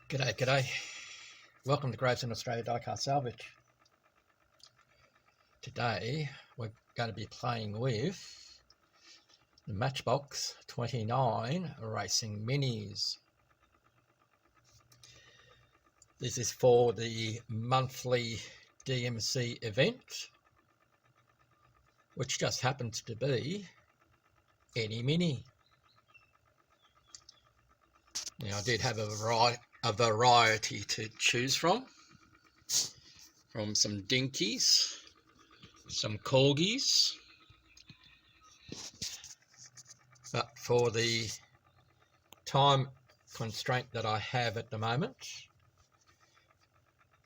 G'day, g'day. Welcome to Graves in Australia Diecast Salvage. Today we're going to be playing with the Matchbox 29 Racing Minis. This is for the monthly DMC event, which just happens to be any mini. Now I did have a variety to choose from some dinkies, some corgis, but for the time constraint that I have at the moment,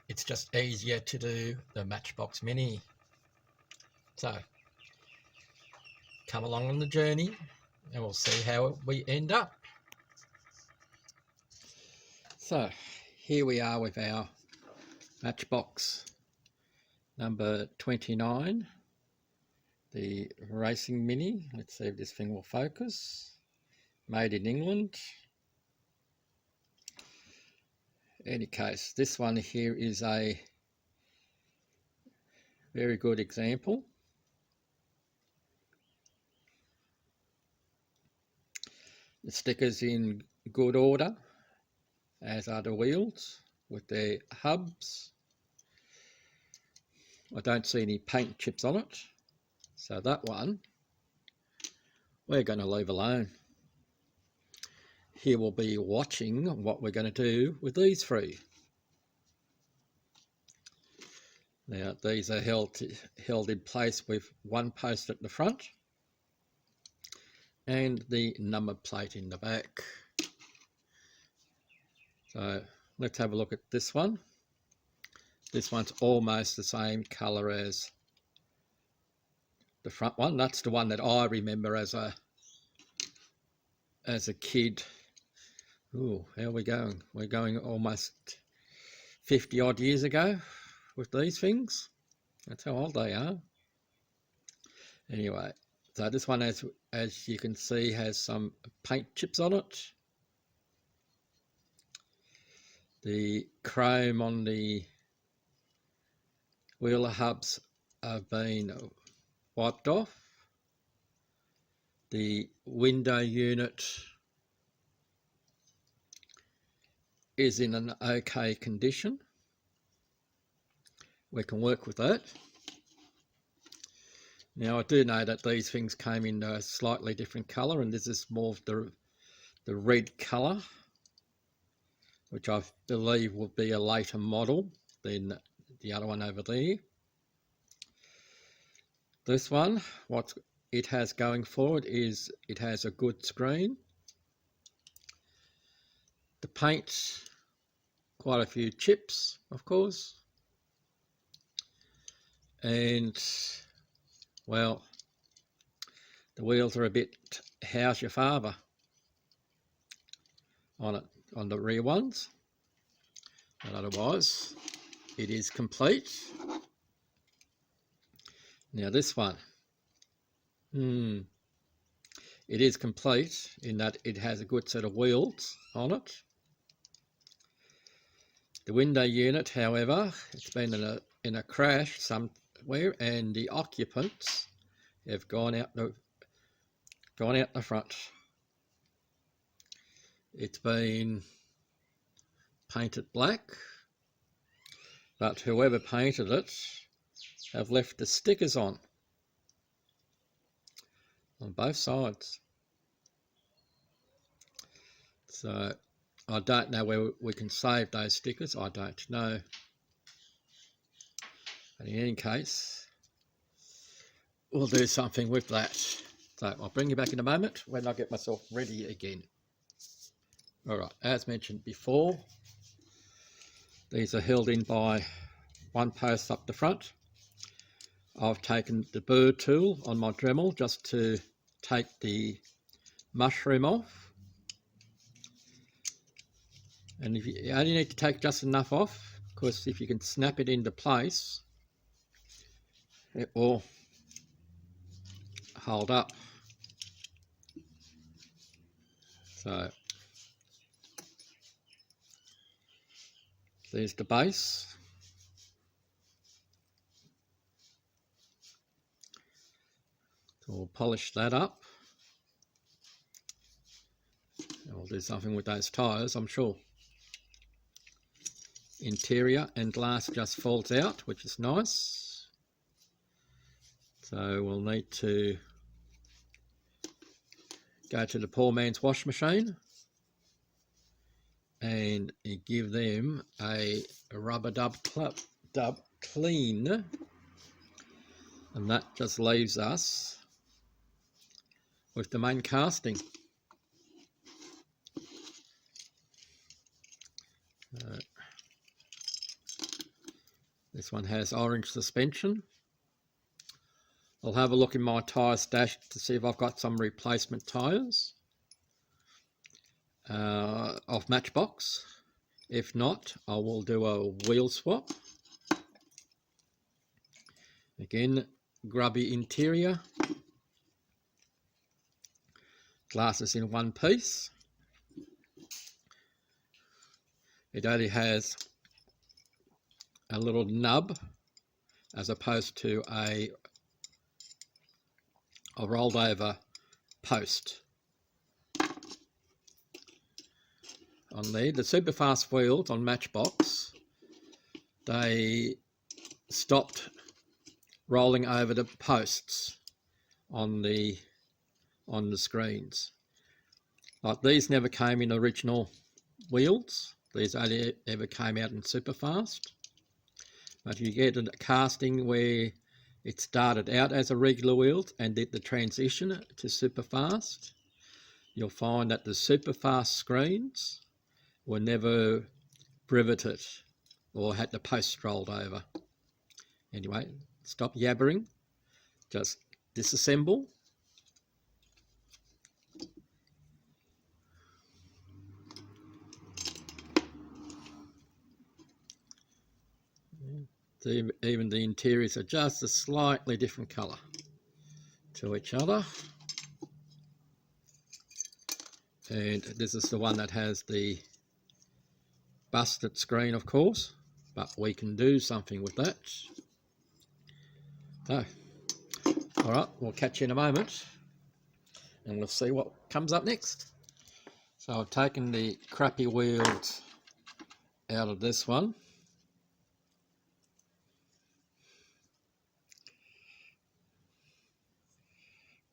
it's just easier to do the Matchbox Mini. So come along on the journey and we'll see how we end up. So here we are with our Matchbox number 29, the Racing Mini. Let's see if this thing will focus. Made in England. In any case, this one here is a very good example. The stickers in good order, as are the wheels with their hubs. I don't see any paint chips on it, so that one we're going to leave alone. Here we'll be watching what we're going to do with these three. Now these are held in place with one post at the front and the number plate in the back. So let's have a look at this one. This one's almost the same colour as the front one. That's the one that I remember as a kid. Ooh, how are we going? We're going almost 50 odd years ago with these things. That's how old they are. Anyway, so this one, as you can see, has some paint chips on it. The chrome on the wheeler hubs have been wiped off. The window unit is in an okay condition. We can work with that. Now I do know that these things came in a slightly different colour, and this is more of the red colour, which I believe will be a later model than the other one over there. This one, what it has going for it is it has a good screen. The paint, quite a few chips, of course. And, well, the wheels are a bit how's your father on it, on the rear ones. But otherwise, it is complete. Now this one, it is complete in that it has a good set of wheels on it. The window unit, however, it's been in a crash somewhere, and the occupants have gone out the front. It's been painted black, but whoever painted it have left the stickers on both sides. So I don't know where we can save those stickers. I don't know. But in any case, we'll do something with that. So I'll bring you back in a moment when I get myself ready again. Alright, as mentioned before, these are held in by one post up the front. I've taken the burr tool on my Dremel just to take the mushroom off. And you only need to take just enough off, because if you can snap it into place, it will hold up. So There's the base. So we'll polish that up. And we'll do something with those tyres, I'm sure. Interior and glass just falls out, which is nice. So we'll need to go to the poor man's wash machine and give them a rubber dub clean, and that just leaves us with the main casting. This one has orange suspension. I'll have a look in my tyre stash to see if I've got some replacement tyres off Matchbox. If not, I will do a wheel swap. Again, grubby interior. Glasses in one piece. It only has a little nub as opposed to a rolled over post on there. The super fast wheels on Matchbox, they stopped rolling over the posts on the screens. Like these never came in original wheels. These only ever came out in super fast. But you get a casting where it started out as a regular wheel and did the transition to super fast, you'll find that the super fast screens were never riveted or had the post rolled over. Anyway, stop yabbering, just disassemble. Even the interiors are just a slightly different colour to each other. And this is the one that has the busted screen, of course, but we can do something with that. So, all right, we'll catch you in a moment and we'll see what comes up next. So I've taken the crappy wheels out of this one.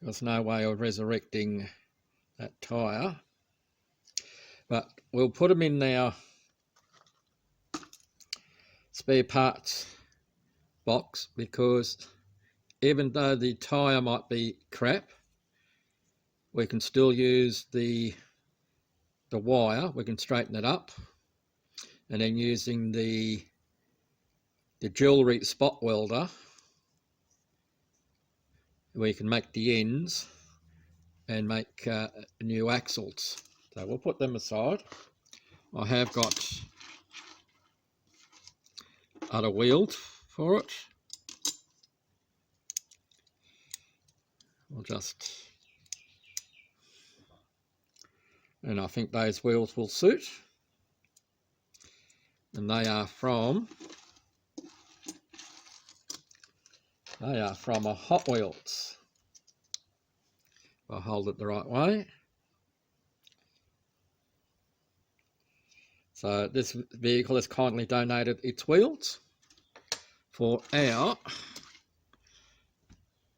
There's no way of resurrecting that tyre, but we'll put them in our spare parts box, because even though the tyre might be crap, we can still use the wire. We can straighten it up, and then using the jewellery spot welder, we can make the ends and make new axles. So we'll put them aside. I have got other wheels for it. We'll just, and I think those wheels will suit. And they are from a Hot Wheels. If I hold it the right way. So this vehicle has kindly donated its wheels for our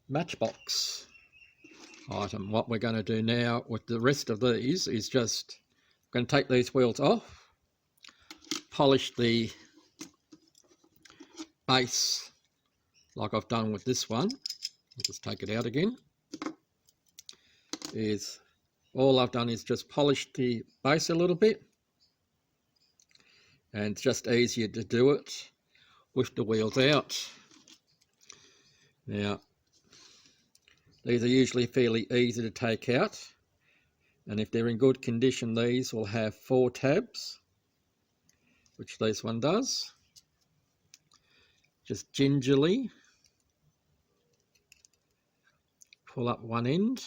Matchbox item. What we're going to do now with the rest of these is just going to take these wheels off, polish the base like I've done with this one. I'll just take it out again. All I've done is just polish the base a little bit, and it's just easier to do it with the wheels out. Now, these are usually fairly easy to take out, and if they're in good condition, these will have 4 tabs, which this one does. Just gingerly pull up one end,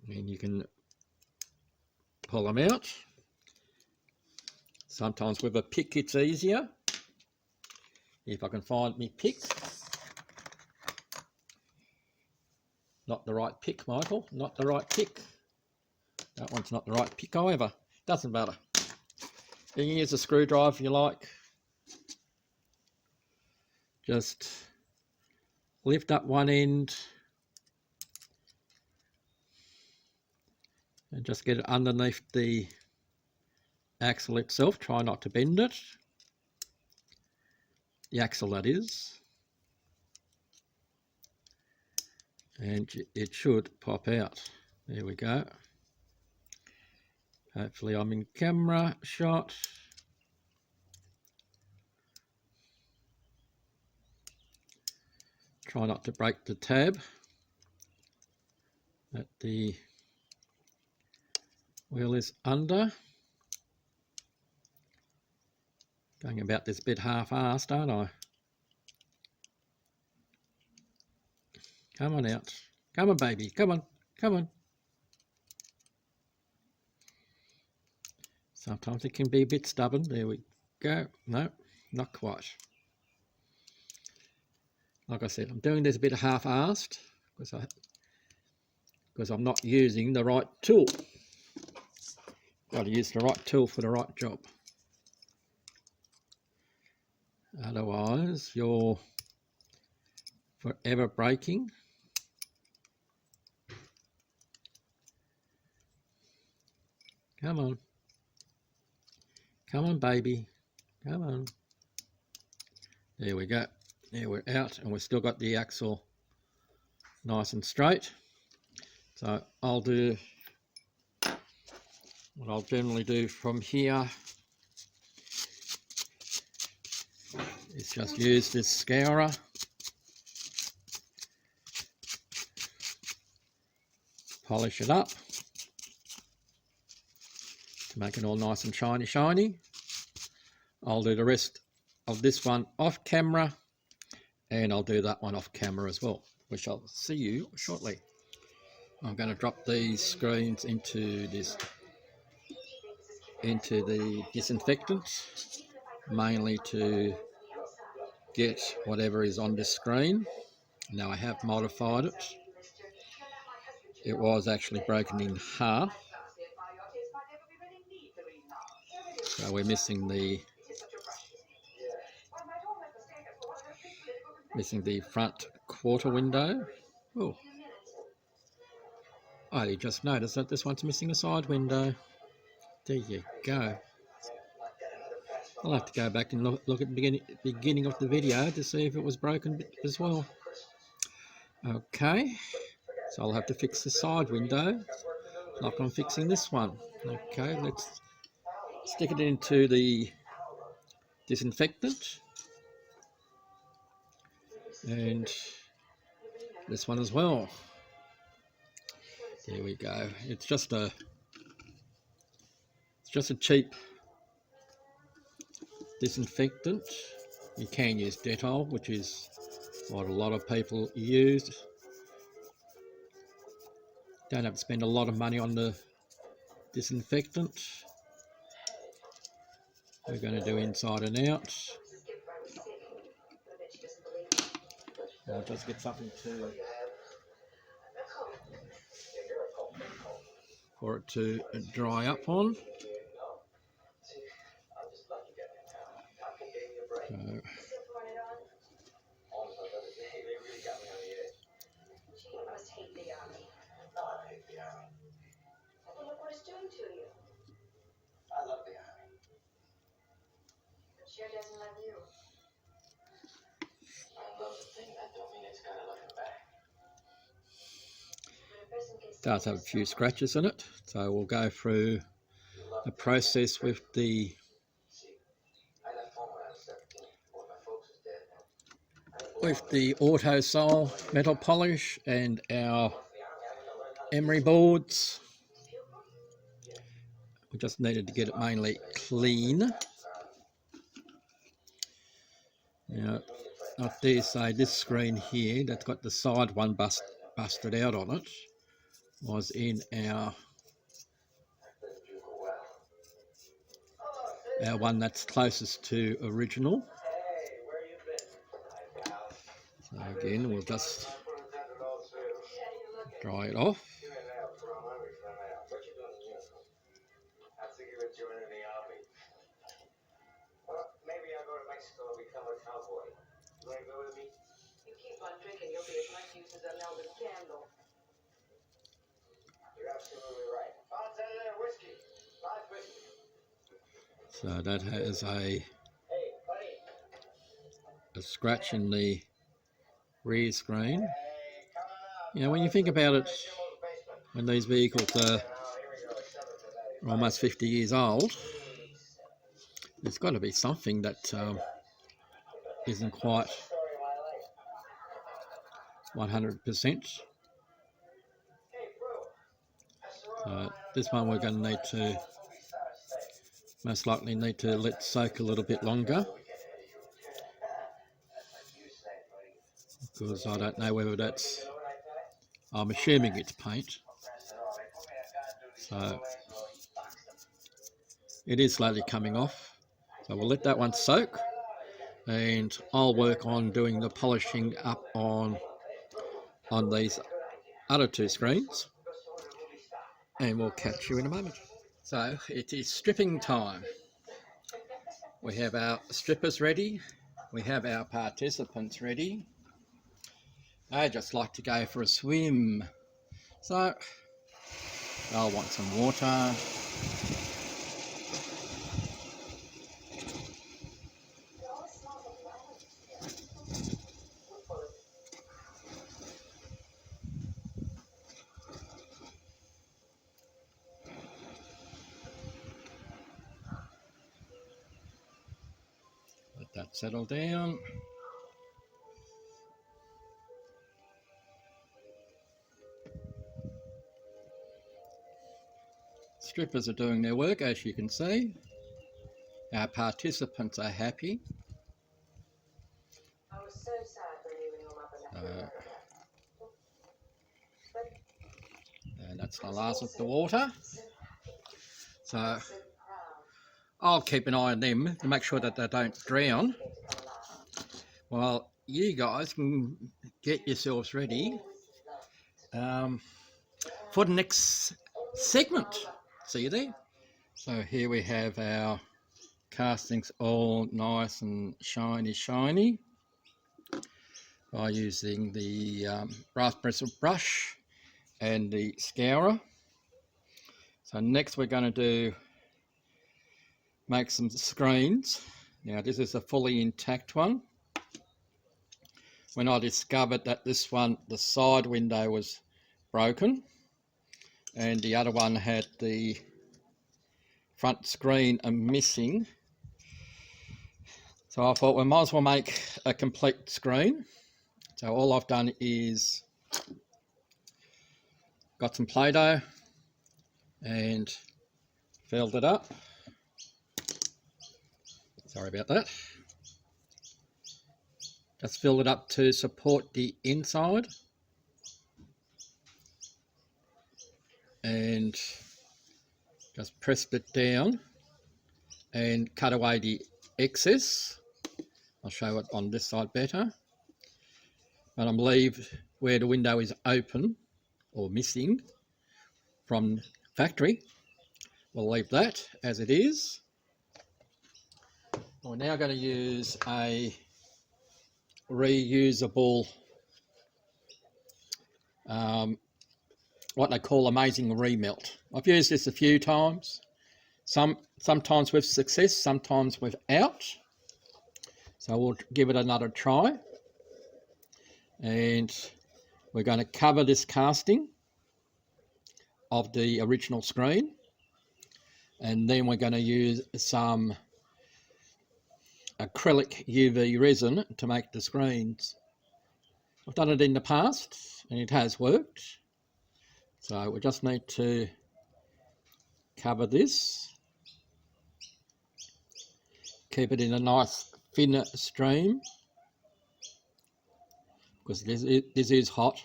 and you can pull them out. Sometimes with a pick it's easier. If I can find me pick. Not the right pick, Michael. Not the right pick. That one's not the right pick either. Doesn't matter. You can use a screwdriver if you like. Just lift up one end and just get it underneath the axle itself. Try not to bend it. The axle, that is. And it should pop out. There we go. Hopefully I'm in camera shot. Try not to break the tab that the wheel is under. Going about this bit half-assed, aren't I? Come on out. Come on, baby. Come on. Come on. Sometimes it can be a bit stubborn. There we go. No, not quite. Like I said, I'm doing this a bit half-assed because I'm not using the right tool. Got to use the right tool for the right job. Otherwise, you're forever braking. Come on. Come on, baby. Come on. There we go. There we're out, and we've still got the axle nice and straight. So I'll do what I'll generally do from here is just use this scourer polish it up to make it all nice and shiny. I'll do the rest of this one off camera, and I'll do that one off camera as well. We shall see you shortly. I'm going to drop these screens into the disinfectant, mainly to get whatever is on this screen. Now I have modified it. It was actually broken in half, so we're missing the front quarter window. Oh, I just noticed that this one's missing a side window. There you go. I'll have to go back and look at the beginning of the video to see if it was broken as well. Okay, so I'll have to fix the side window like I'm fixing this one. Okay, let's stick it into the disinfectant, and this one as well. There we go. It's just a cheap disinfectant. You can use Dettol, which is what a lot of people use. Don't have to spend a lot of money on the disinfectant. We're going to do inside and out. I'll just get something for it to dry up on. Sure doesn't love you. I love the thing, that don't mean it's gonna love him back. Does have a few scratches in it, so we'll go through the process with the auto sole metal polish and our emery boards. We just needed to get it mainly clean. Now, I dare say this screen here that's got the side one busted out on it was in our our one that's closest to original. So again, we'll just dry it off. You keep on drinking, you'll be as much use as a melted candle. You're absolutely right. Bartender, whiskey. Live whiskey. So that has a scratch in the rear screen. You know, when you think about it, when these vehicles are almost 50 years old, there's got to be something that isn't quite 100%. This one we're going to need to, most likely need to let soak a little bit longer, because I don't know whether that's, I'm assuming it's paint. So it is slowly coming off. So we'll let that one soak, and I'll work on doing the polishing up on these other two screens, and we'll catch you in a moment. So it is stripping time. We have our strippers ready, we have our participants ready. I just like to go for a swim, so I'll want some water. Let that settle down. Strippers are doing their work, as you can see. Our participants are happy. I was so sad when leaving them up in And that's the last of the water. So I'll keep an eye on them to make sure that they don't drown, while you guys can get yourselves ready for the next segment. See you there. So here we have our castings all nice and shiny by using the brass bristle brush and the scourer. So next we're going to make some screens. Now this is a fully intact one. When I discovered that this one, the side window was broken, and the other one had the front screen missing, so I thought we might as well make a complete screen. So all I've done is got some Play-Doh and filled it up. Sorry about that. Just filled it up to support the inside, and just pressed it down and cut away the excess. I'll show it on this side better. But I'm leave where the window is open or missing from factory. We'll leave that as it is. We're now going to use a reusable what they call amazing remelt. I've used this a few times, sometimes with success, sometimes without. So we'll give it another try, and we're going to cover this casting of the original screen, and then we're going to use some acrylic UV resin to make the screens. I've done it in the past and it has worked. So we just need to cover this, keep it in a nice thin stream, because this is hot.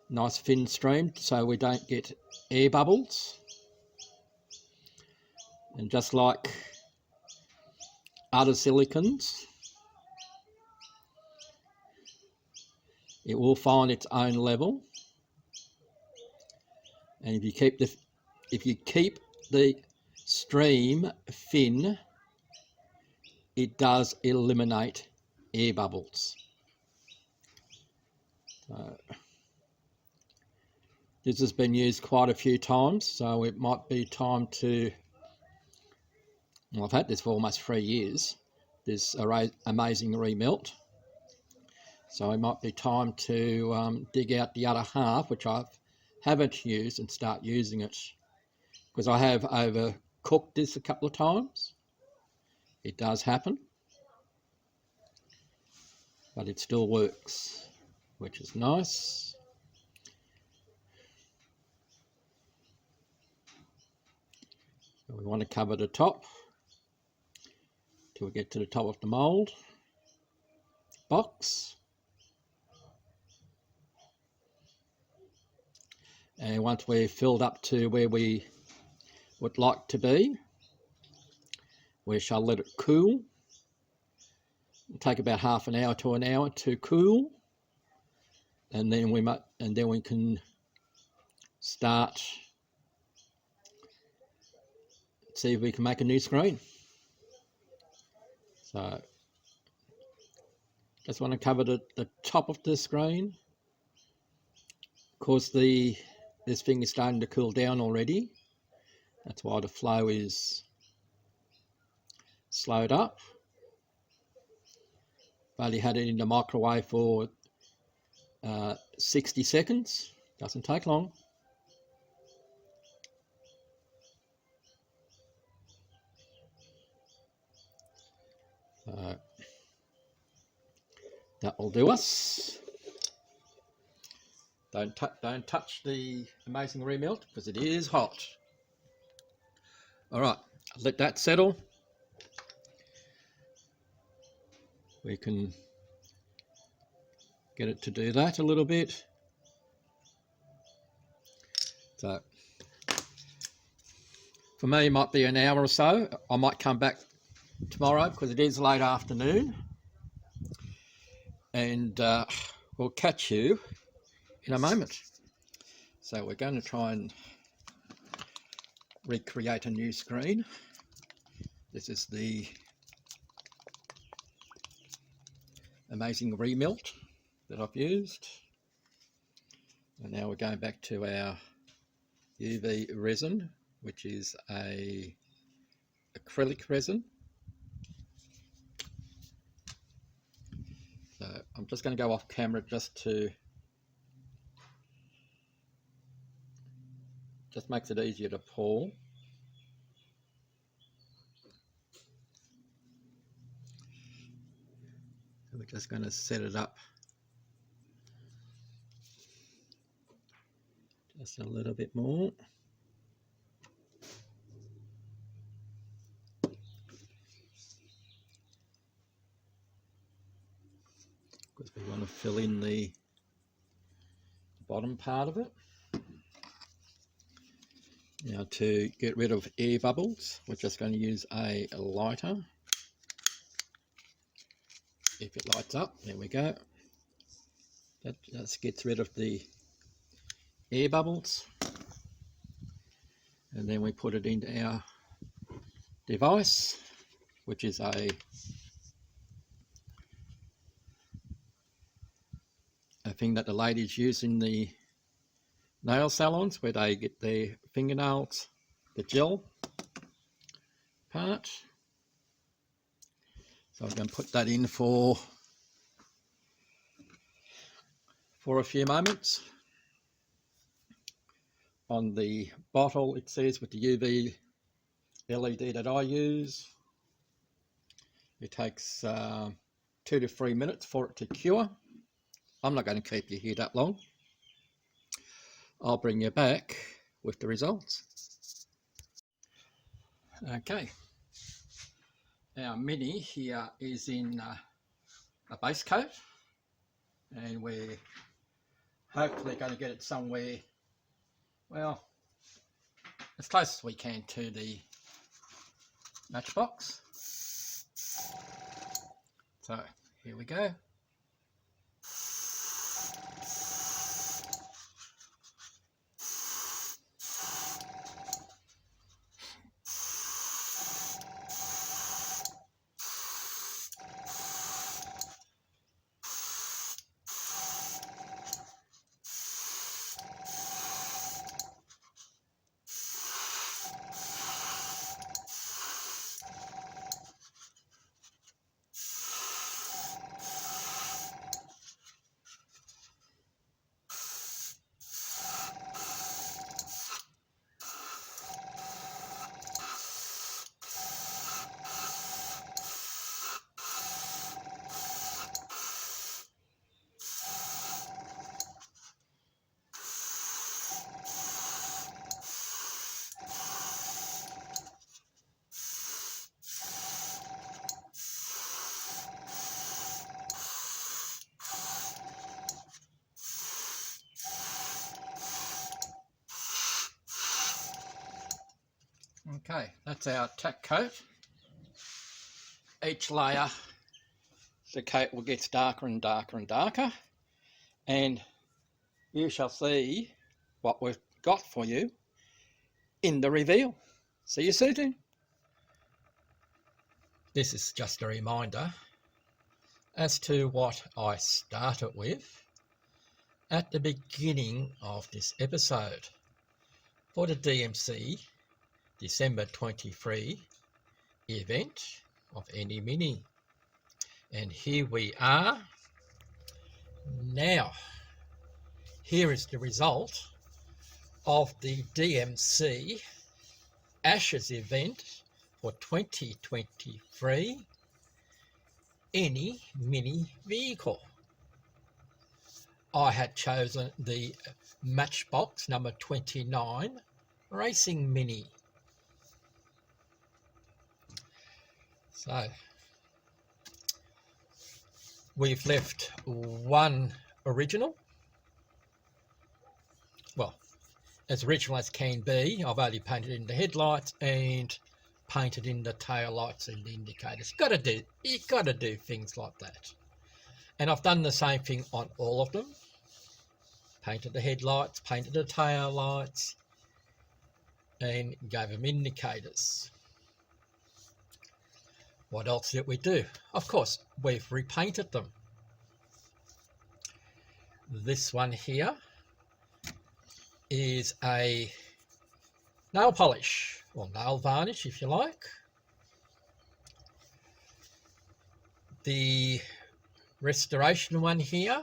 Nice thin stream so we don't get air bubbles. And just like other silicons, it will find its own level. And if you keep the stream thin, it does eliminate air bubbles. So this has been used quite a few times, so it might be time to, well, I've had this for almost 3 years, this amazing remelt. So it might be time to dig out the other half, which I haven't used, and start using it. Because I have overcooked this a couple of times. It does happen. But it still works, which is nice. So we want to cover the top till we get to the top of the mould box. And once we're filled up to where we would like to be, we shall let it cool. It'll take about half an hour to an hour to cool, and then we can start, see if we can make a new screen. So just want to cover the top of the screen. Of course, this thing is starting to cool down already. That's why the flow is slowed up. I've only had it in the microwave for 60 seconds. Doesn't take long. So that will do us. Don't touch the amazing remelt because it is hot. All right, let that settle. We can get it to do that a little bit. So for me, it might be an hour or so. I might come back tomorrow because it is late afternoon, and we'll catch you in a moment. So we're going to try and recreate a new screen. This is the amazing remelt that I've used, and now we're going back to our UV resin, which is a acrylic resin. So I'm just going to go off camera just makes it easier to pour. So we're just going to set it up just a little bit more. Because we want to fill in the bottom part of it. Now, to get rid of air bubbles, we're just going to use a lighter. If it lights up, there we go. That just gets rid of the air bubbles. And then we put it into our device, which is a thing that the ladies use in the nail salons where they get their fingernails, the gel part. So I'm going to put that in for a few moments. On the bottle it says with the UV LED that I use, it takes 2 to 3 minutes for it to cure. I'm not going to keep you here that long. I'll bring you back with the results. Okay, our mini here is in a base coat, and we're hopefully going to get it somewhere, well, as close as we can to the Matchbox. So here we go. Okay, that's our tack coat. Each layer, the coat will get darker and darker and darker, and you shall see what we've got for you in the reveal. See you soon. This is just a reminder as to what I started with at the beginning of this episode for the DMC December 23 event of Any Mini. And here we are. Now, here is the result of the DMC Ashes event for 2023 Any Mini vehicle. I had chosen the Matchbox number 29 Racing Mini. So we've left one original, well, as original as can be. I've only painted in the headlights and painted in the tail lights and the indicators. You gotta do things like that. And I've done the same thing on all of them. Painted the headlights, painted the tail lights, and gave them indicators. What else did we do? Of course, we've repainted them. This one here is a nail polish, or nail varnish if you like. The restoration one here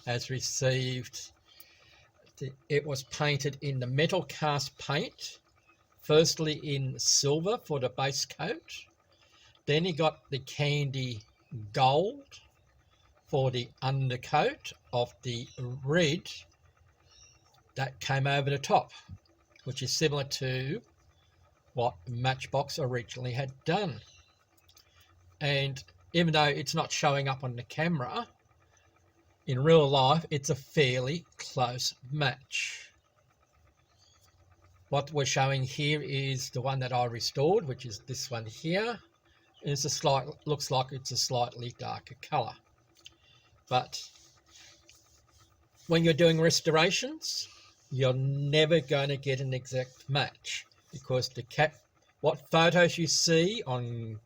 has received, it was painted in the metal cast paint, firstly in silver for the base coat. Then he got the candy gold for the undercoat of the red that came over the top, which is similar to what Matchbox originally had done. And even though it's not showing up on the camera, in real life, it's a fairly close match. What we're showing here is the one that I restored, which is this one here. It's a slight, looks like it's a slightly darker colour. But when you're doing restorations, you're never going to get an exact match, because what photos you see on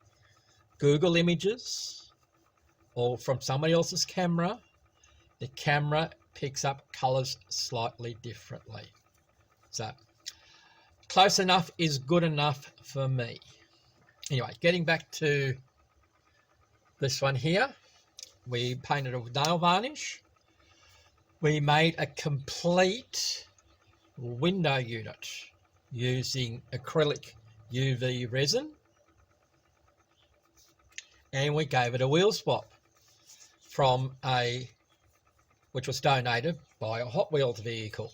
Google Images or from somebody else's camera, the camera picks up colours slightly differently. So close enough is good enough for me. Anyway, getting back to this one here, we painted it with nail varnish. We made a complete window unit using acrylic UV resin, and we gave it a wheel swap from which was donated by a Hot Wheels vehicle.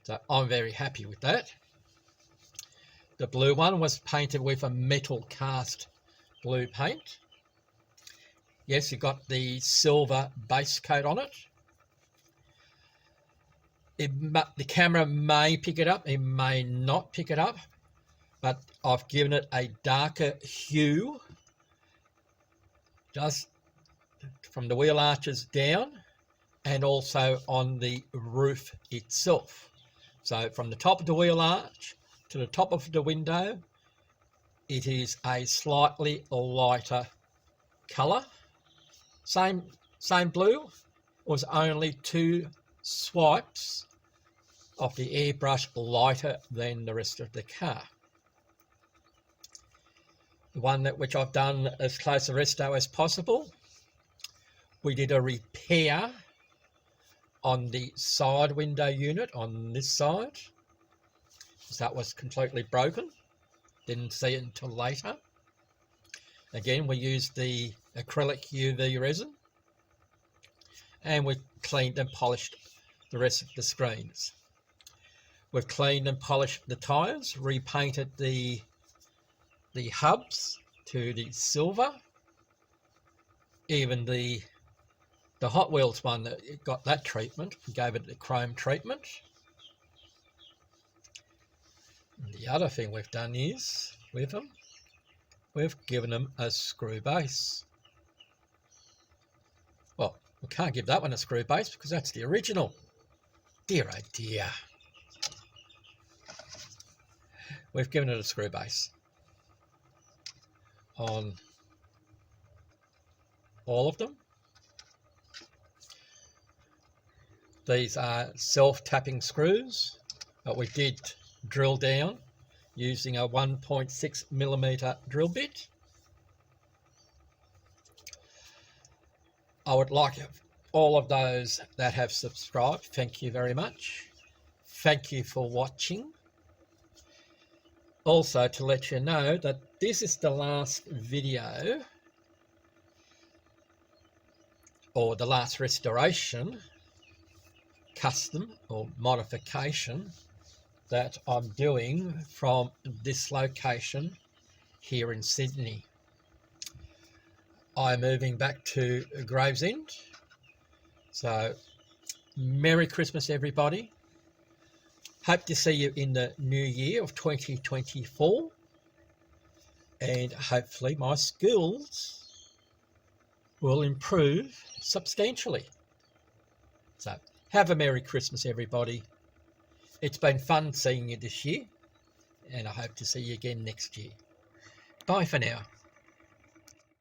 So I'm very happy with that. The blue one was painted with a metal cast blue paint. Yes, you got the silver base coat on it. The camera may pick it up, it may not pick it up, but I've given it a darker hue just from the wheel arches down and also on the roof itself. So from the top of the wheel arch to the top of the window, it is a slightly lighter colour. Same blue, was only 2 swipes of the airbrush lighter than the rest of the car. The one which I've done as close to resto as possible, we did a repair on the side window unit on this side. So that was completely broken. Didn't see it until later. Again, we used the acrylic UV resin and we cleaned and polished the rest of the screens. We've cleaned and polished the tyres, repainted the hubs to the silver. Even the Hot Wheels one that got that treatment, gave it the chrome treatment. And the other thing we've done is with them, we've given them a screw base. Well, we can't give that one a screw base because that's the original. Dear oh dear. We've given it a screw base on all of them. These are self-tapping screws, but we did drill down using a 1.6mm drill bit. I would like all of those that have subscribed, thank you very much. Thank you for watching. Also, to let you know that this is the last video or the last restoration, custom or modification that I'm doing from this location here in Sydney. I'm moving back to Gravesend. So, Merry Christmas everybody. Hope to see you in the new year of 2024. And hopefully my skills will improve substantially. So, have a Merry Christmas everybody. It's been fun seeing you this year, and I hope to see you again next year. Bye for now.